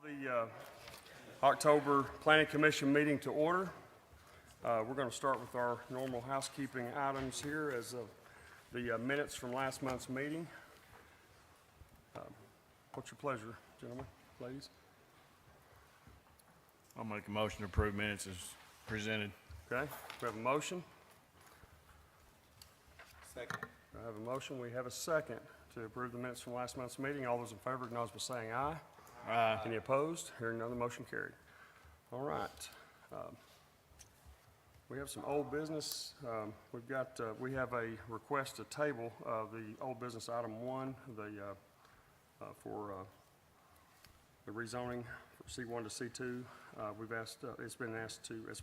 The October Planning Commission meeting to order. We're going to start with our normal housekeeping items here as the minutes from last month's meeting. What's your pleasure, gentlemen, ladies? I'll make a motion to approve minutes as presented. Okay, we have a motion. Second. I have a motion. We have a second to approve the minutes from last month's meeting. All those in favor acknowledge by saying aye. Aye. Any opposed? Hearing none, the motion carried. All right. We have some old business. We have a request to table the old business item 1, for the rezoning for C1 to C2. We've asked, it's been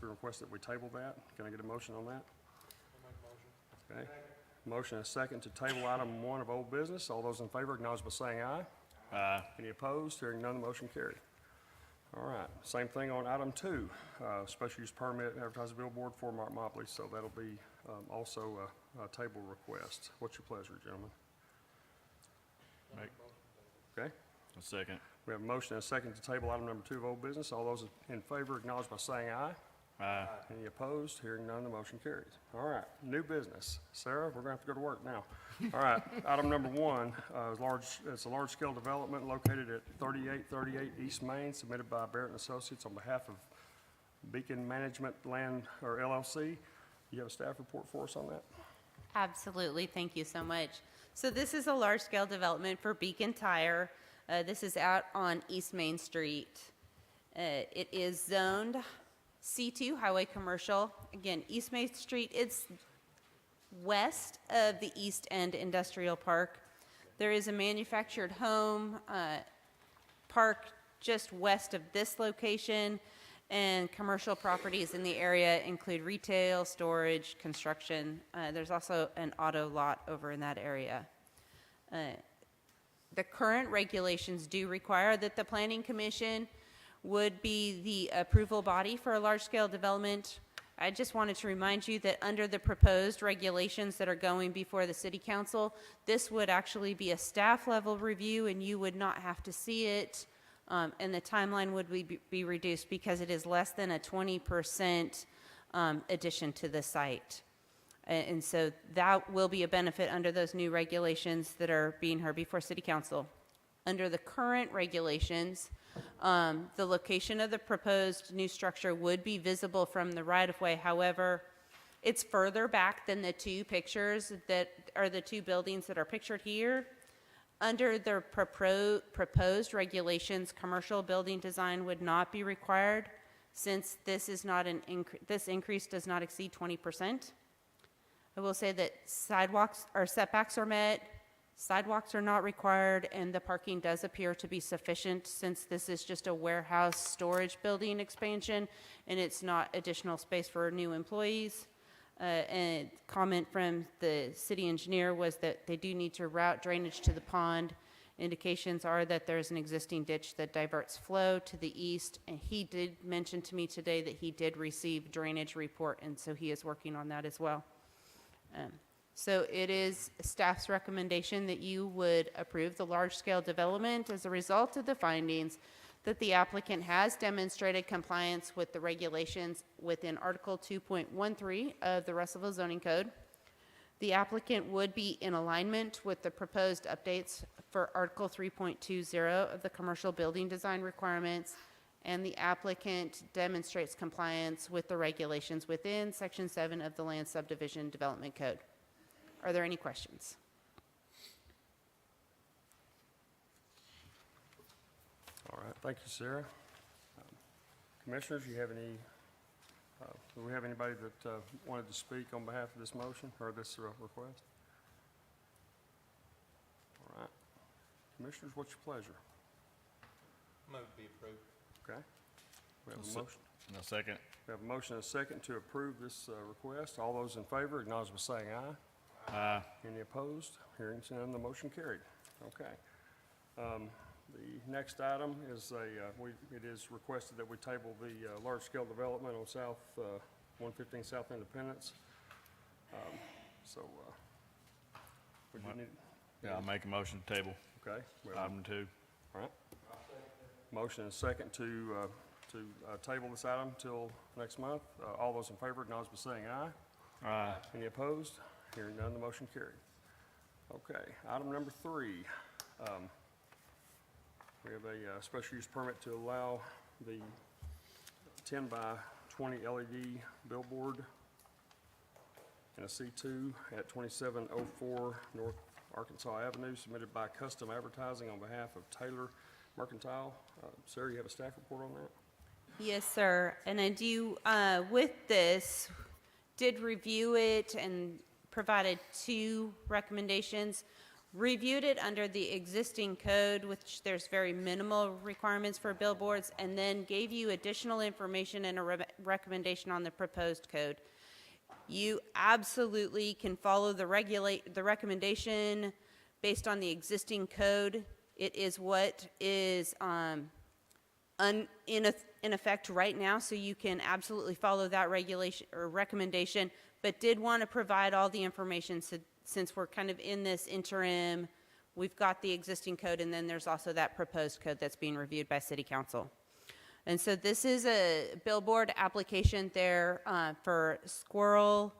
requested that we table that. Can I get a motion on that? I'll make a motion. Okay. Motion and a second to table item 1 of old business. All those in favor acknowledge by saying aye. Aye. Any opposed? Hearing none, the motion carried. All right, same thing on item 2, special use permit advertising billboard for Mark Mobley. So that'll be also a table request. What's your pleasure, gentlemen? Make Okay, a second. we have a motion and a second to table item number 2 of old business. All those in favor acknowledge by saying aye. Aye. Any opposed? Hearing none, the motion carries. All right, new business. Sarah, we're gonna have to go to work now. All right, item number 1, it's a large-scale development located at 3838 East Main, submitted by Barrett and Associates on behalf of Beacon Management Land, or LLC. You have a staff report for us on that? Absolutely, thank you so much. So this is a large-scale development for Beacon Tire. This is out on East Main Street. It is zoned C2, Highway Commercial. Again, East Main Street, it's west of the East End Industrial Park. There is a manufactured home park just west of this location, and commercial properties in the area include retail, storage, construction. There's also an auto lot over in that area. The current regulations do require that the Planning Commission would be the approval body for a large-scale development. I just wanted to remind you that under the proposed regulations that are going before the City Council, this would actually be a staff-level review, and you would not have to see it, and the timeline would be reduced because it is less than a 20% addition to the site. And so that will be a benefit under those new regulations that are being heard before City Council. Under the current regulations, the location of the proposed new structure would be visible from the right-of-way. However, it's further back than the 2 pictures that are the 2 buildings that are pictured here. Under the proposed regulations, commercial building design would not be required since this is not this increase does not exceed 20%. I will say that sidewalks or setbacks are met. Sidewalks are not required, and the parking does appear to be sufficient since this is just a warehouse storage building expansion, and it's not additional space for new employees. And comment from the city engineer was that they do need to route drainage to the pond. Indications are that there's an existing ditch that diverts flow to the east, and he did mention to me today that he did receive drainage report, and so he is working on that as well. So it is staff's recommendation that you would approve the large-scale development as a result of the findings that the applicant has demonstrated compliance with the regulations within Article 2.13 of the Russellville Zoning Code. The applicant would be in alignment with the proposed updates for Article 3.20 of the Commercial Building Design Requirements, and the applicant demonstrates compliance with the regulations within Section 7 of the Land Subdivision Development Code. Are there any questions? All right, thank you, Sarah. Commissioners, do we have anybody that wanted to speak on behalf of this motion or this request? All right. Commissioners, what's your pleasure? Move to be approved. Okay. We have a motion. No second. We have a motion and a second to approve this request. All those in favor acknowledge by saying aye. Aye. Any opposed? Hearing none, the motion carried. Okay. The next item is it is requested that we table the large-scale development on 115 South Independence. Would you need? Yeah, I'll make a motion to table Okay. We have a- item 2. All right. Motion and second to table this item till next month. All those in favor, acknowledge by saying aye. Aye. Any opposed? Hearing none, the motion carried. Okay, item number 3. We have a special use permit to allow the 10 by 20 LED billboard in a C2 at 2704 North Arkansas Avenue, submitted by Custom Advertising on behalf of Taylor Mercantile. Sarah, you have a staff report on that? Yes, sir. And I do, with this, did review it and provided 2 recommendations. Reviewed it under the existing code, which there's very minimal requirements for billboards, and then gave you additional information and a recommendation on the proposed code. You absolutely can follow the recommendation based on the existing code. It is what is in effect right now, so you can absolutely follow that regulation or recommendation, but did want to provide all the information since we're kind of in this interim. We've got the existing code, and then there's also that proposed code that's being reviewed by City Council. And so this is a billboard application there for Squirrel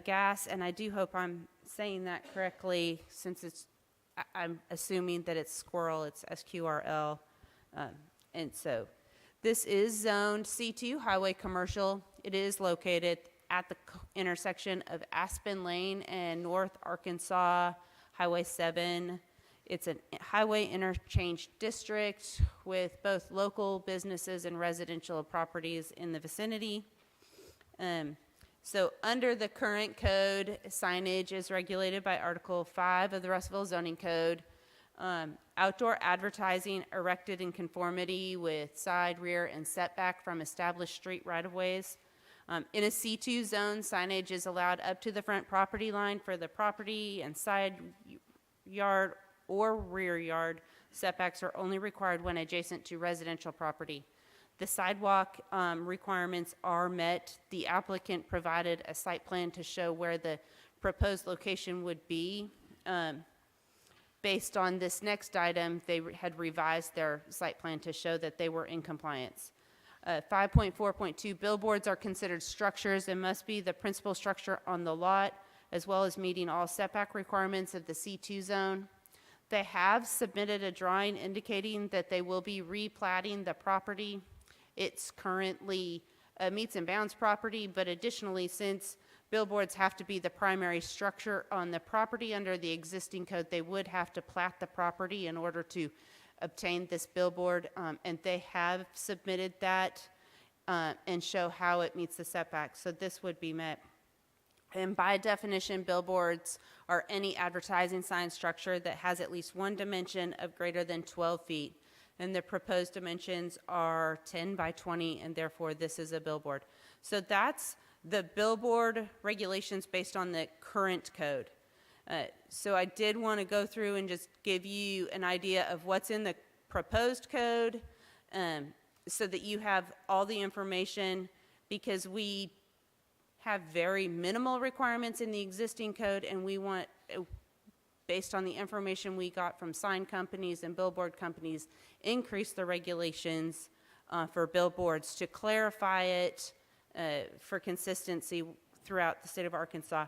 Gas, and I do hope I'm saying that correctly, since I'm assuming that it's Squirrel, it's SQRL. And so this is zoned C2 Highway Commercial. It is located at the intersection of Aspen Lane and North Arkansas Highway 7. It's a highway interchange district with both local businesses and residential properties in the vicinity. So under the current code, signage is regulated by Article 5 of the Russellville Zoning Code. Outdoor advertising erected in conformity with side, rear, and setback from established street right-of-ways. In a C2 zone, signage is allowed up to the front property line for the property and side yard or rear yard. Setbacks are only required when adjacent to residential property. The sidewalk requirements are met. The applicant provided a site plan to show where the proposed location would be. Based on this next item, they had revised their site plan to show that they were in compliance. 5.4.2, billboards are considered structures and must be the principal structure on the lot, as well as meeting all setback requirements of the C2 zone. They have submitted a drawing indicating that they will be replatting the property. It's currently a meets and bounds property, but additionally, since billboards have to be the primary structure on the property under the existing code, they would have to plat the property in order to obtain this billboard, and they have submitted that and show how it meets the setbacks. So this would be met. And by definition, billboards are any advertising sign structure that has at least one dimension of greater than 12 feet. And the proposed dimensions are 10 by 20, and therefore this is a billboard. So that's the billboard regulations based on the current code. So I did want to go through and just give you an idea of what's in the proposed code so that you have all the information, because we have very minimal requirements in the existing code, and we want, based on the information we got from sign companies and billboard companies, increase the regulations for billboards to clarify it for consistency throughout the state of Arkansas.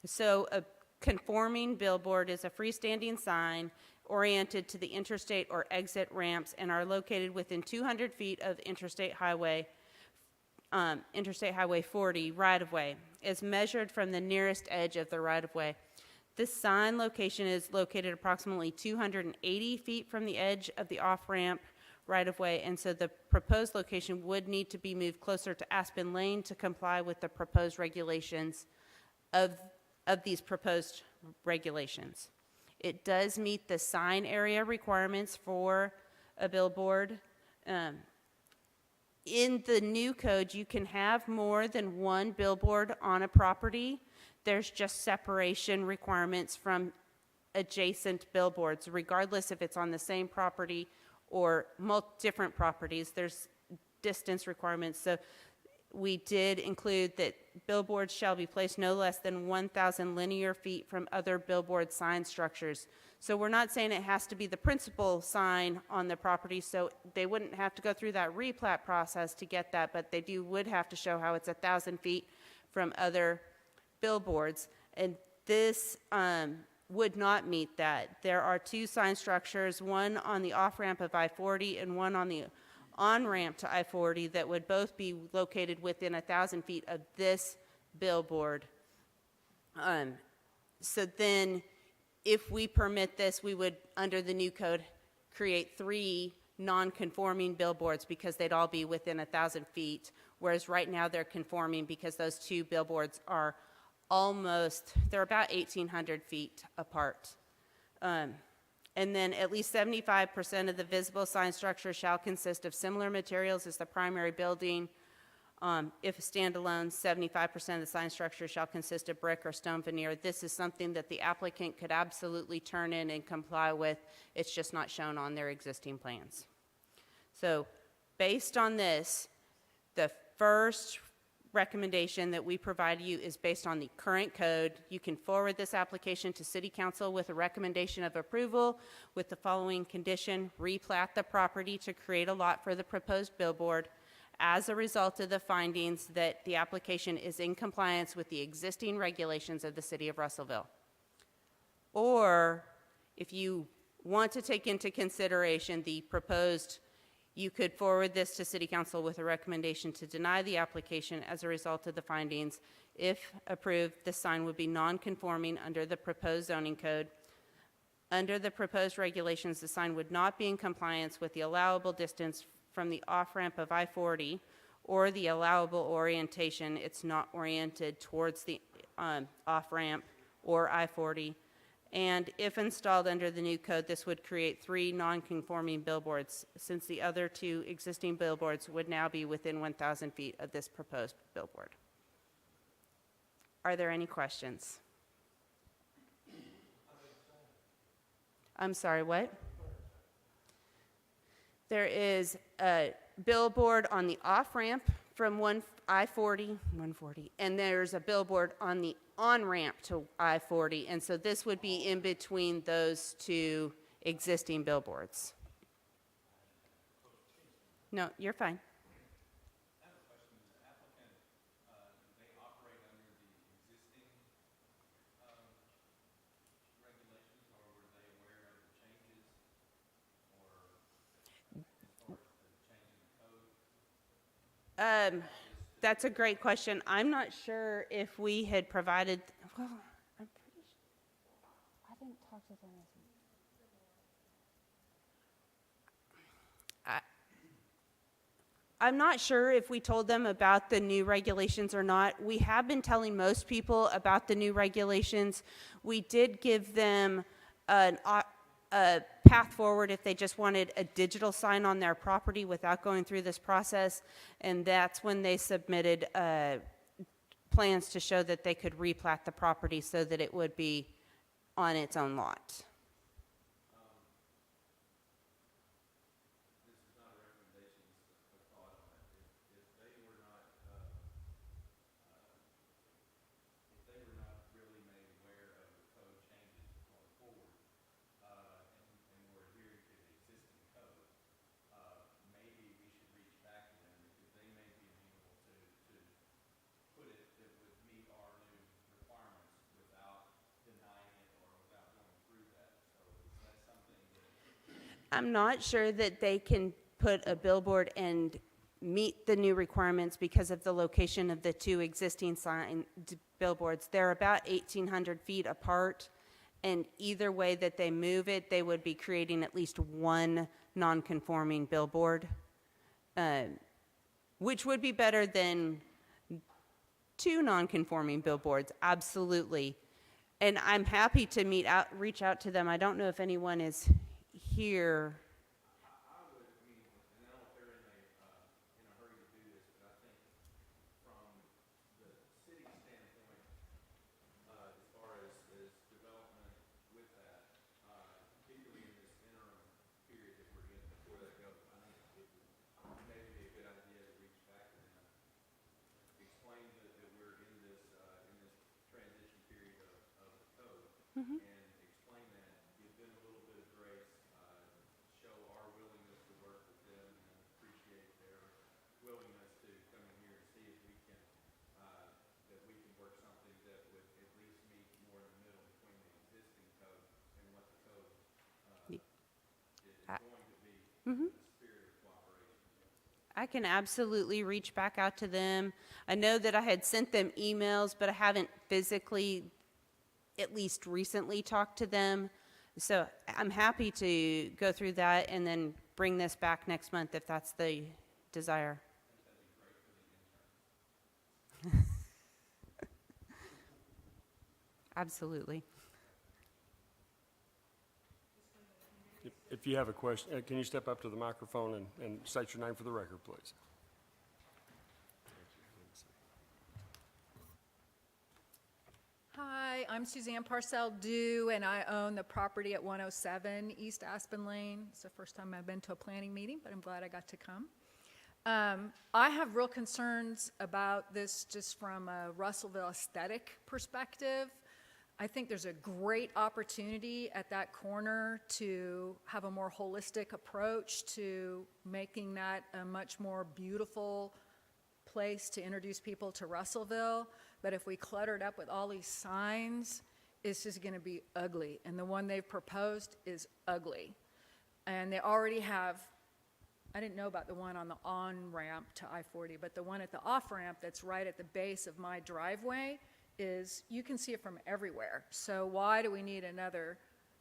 So a conforming billboard is a freestanding sign oriented to the interstate or exit ramps and are located within 200 feet of Interstate Highway 40 right-of-way, is measured from the nearest edge of the right-of-way. This sign location is located approximately 280 feet from the edge of the off-ramp right-of-way, and so the proposed location would need to be moved closer to Aspen Lane to comply with the proposed regulations of these proposed regulations. It does meet the sign area requirements for a billboard. In the new code, you can have more than one billboard on a property. There's just separation requirements from adjacent billboards, regardless if it's on the same property or different properties. There's distance requirements. So we did include that billboards shall be placed no less than 1,000 linear feet from other billboard sign structures. So we're not saying it has to be the principal sign on the property, so they wouldn't have to go through that replat process to get that, but they would have to show how it's 1,000 feet from other billboards. And this would not meet that. There are two sign structures, one on the off-ramp of I-40 and one on the on-ramp to I-40 that would both be located within 1,000 feet of this billboard. So then, if we permit this, we would, under the new code, create 3 non-conforming billboards because they'd all be within 1,000 feet, whereas right now they're conforming because those 2 billboards are they're about 1,800 feet apart. And then at least 75% of the visible sign structure shall consist of similar materials as the primary building. If a standalone, 75% of the sign structure shall consist of brick or stone veneer. This is something that the applicant could absolutely turn in and comply with. It's just not shown on their existing plans. So based on this, the first recommendation that we provide you is based on the current code. You can forward this application to City Council with a recommendation of approval with the following condition: replat the property to create a lot for the proposed billboard. As a result of the findings that the application is in compliance with the existing regulations of the City of Russellville. Or if you want to take into consideration the proposed, you could forward this to City Council with a recommendation to deny the application as a result of the findings. If approved, the sign would be non-conforming under the proposed zoning code. Under the proposed regulations, the sign would not be in compliance with the allowable distance from the off-ramp of I-40 or the allowable orientation. It's not oriented towards the off-ramp or I-40. And if installed under the new code, this would create 3 non-conforming billboards, since the other 2 existing billboards would now be within 1,000 feet of this proposed billboard. Are there any questions? I'm sorry, what? There is a billboard on the off-ramp from I-40, and there's a billboard on the on-ramp to I-40, and so this would be in between those 2 existing billboards. No, you're fine. That's a great question. I'm not sure if we had provided, well, I'm pretty sure, I didn't talk to them. I'm not sure if we told them about the new regulations or not. We have been telling most people about the new regulations. We did give them a path forward if they just wanted a digital sign on their property without going through this process, and that's when they submitted plans to show that they could replat the property so that it would be on its own lot. I'm not sure that they can put a billboard and meet the new requirements because of the location of the 2 existing billboards. They're about 1,800 feet apart, and either way that they move it, they would be creating at least 1 non-conforming billboard, which would be better than 2 non-conforming billboards, absolutely. And I'm happy to reach out to them. I don't know if anyone is here. and explain that, give them a little bit of grace, show our willingness to work with them and appreciate their willingness to come in here and see if we can, that we can work something that would at least meet more in the middle between the existing code and what the code is going to be in the spirit of cooperation. I can absolutely reach back out to them. I know that I had sent them emails, but I haven't physically, at least recently, talked to them. So I'm happy to go through that and then bring this back next month if that's the desire. Absolutely. If you have a question, can you step up to the microphone and state your name for the record, please? Hi, I'm Suzanne Parcell-Dew, and I own the property at 107 East Aspen Lane. It's the first time I've been to a planning meeting, but I'm glad I got to come. I have real concerns about this just from a Russellville aesthetic perspective. I think there's a great opportunity at that corner to have a more holistic approach to making that a much more beautiful place to introduce people to Russellville. But if we clutter it up with all these signs, it's just going to be ugly. And the one they've proposed is ugly. And they already have, I didn't know about the one on the on-ramp to I-40, but the one at the off-ramp that's right at the base of my driveway is, you can see it from everywhere. So why do we need another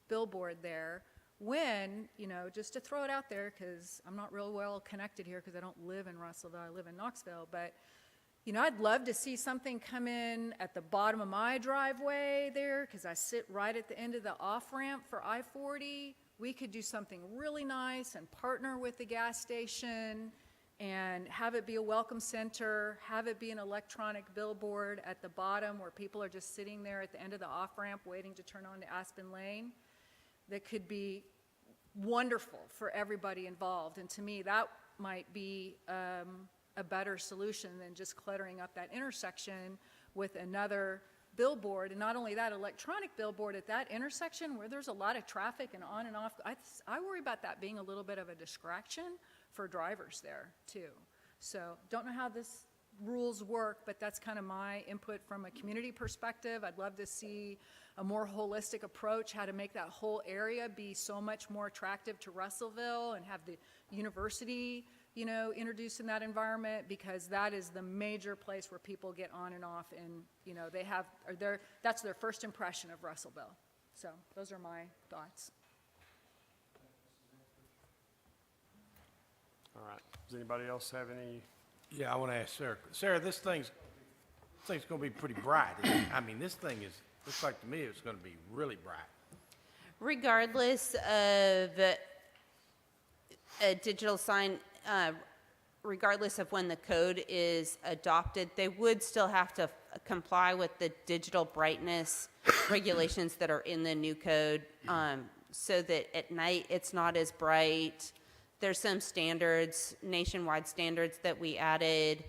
billboard there when, you know, just to throw it out there, because I'm not real well connected here because I don't live in Russellville, I live in Knoxville, but, you know, I'd love to see something come in at the bottom of my driveway there because I sit right at the end of the off-ramp for I-40. We could do something really nice and partner with the gas station and have it be a welcome center, have it be an electronic billboard at the bottom where people are just sitting there at the end of the off-ramp waiting to turn on to Aspen Lane. That could be wonderful for everybody involved. And to me, that might be a better solution than just cluttering up that intersection with another billboard. And not only that, electronic billboard at that intersection where there's a lot of traffic and on and off. I worry about that being a little bit of a distraction for drivers there too. So don't know how this rules work, but that's kind of my input from a community perspective. I'd love to see a more holistic approach, how to make that whole area be so much more attractive to Russellville and have the university, you know, introduced in that environment, because that is the major place where people get on and off, and, you know, they have, that's their first impression of Russellville. So those are my thoughts. All right. Does anybody else have any? Yeah, I want to ask Sarah. Sarah, this thing's going to be pretty bright. I mean, this thing looks like to me it's going to be really bright. Regardless of a digital sign, regardless of when the code is adopted, they would still have to comply with the digital brightness regulations that are in the new code, so that at night it's not as bright. There's some standards, nationwide standards that we added,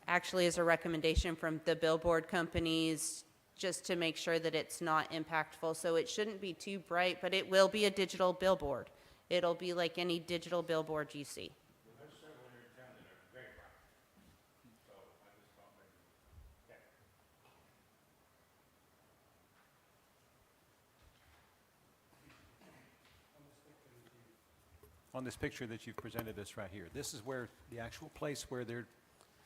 actually as a recommendation from the billboard companies, just to make sure that it's not impactful. So it shouldn't be too bright, but it will be a digital billboard. It'll be like any digital billboard you see. There's several here in town that are very bright. So I just thought maybe, okay. On this picture that you've presented us right here, this is where the actual place where they're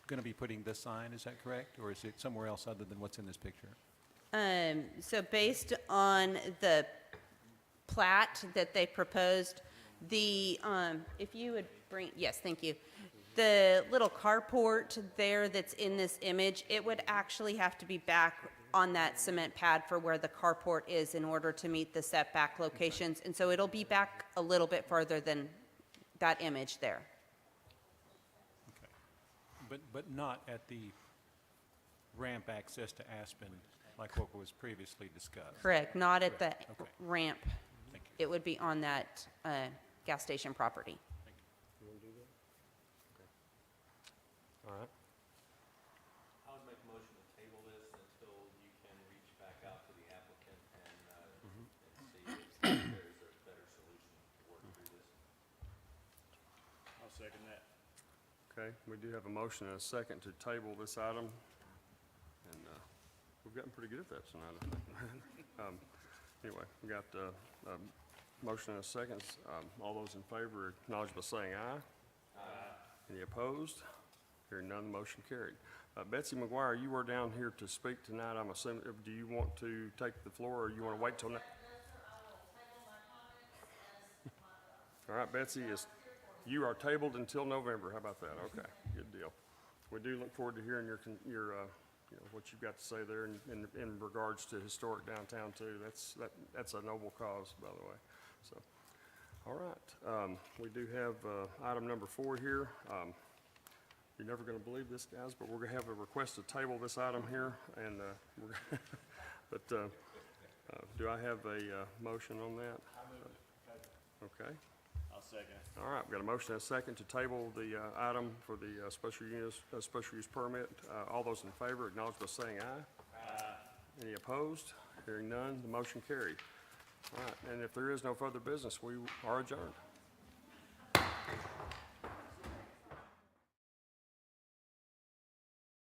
going to be putting this sign, is that correct? Or is it somewhere else other than what's in this picture? So based on the plat that they proposed, if you would bring, yes, thank you. The little carport there that's in this image, it would actually have to be back on that cement pad for where the carport is in order to meet the setback locations. And so it'll be back a little bit further than that image there. Okay. But not at the ramp access to Aspen like what was previously discussed? Correct, not at the Okay. ramp. Thank you. It would be on that gas station property. You want to do that? Okay. All right. I would make a motion to table this until you can reach back out to the applicant second that. Okay, we do have a motion and a second to table this item, and we've gotten pretty good at that tonight, I think. Anyway, we got a motion and a second. All those in favor acknowledge by saying aye. Aye. Any opposed? Hearing none, the motion carried. Betsy McGuire, you were down here to speak tonight, I'm assuming. Do you want to take the floor, or you want to wait till next? All right, Betsy, you are tabled until November. How about that? Okay, good deal. We do look forward to hearing your what you've got to say there in regards to historic downtown too. That's a noble cause, by the way. So, all right, we do have item number 4 here. You're never going to believe this, guys, but we're going to have a request to table this item here, and do I have a motion on that? Okay. I'll second it. All right, we've got a motion and a second to table the item for the special use permit. All those in favor acknowledge by saying aye. Aye. Any opposed? Hearing none, the motion carried. All right, and if there is no further business, we are adjourned.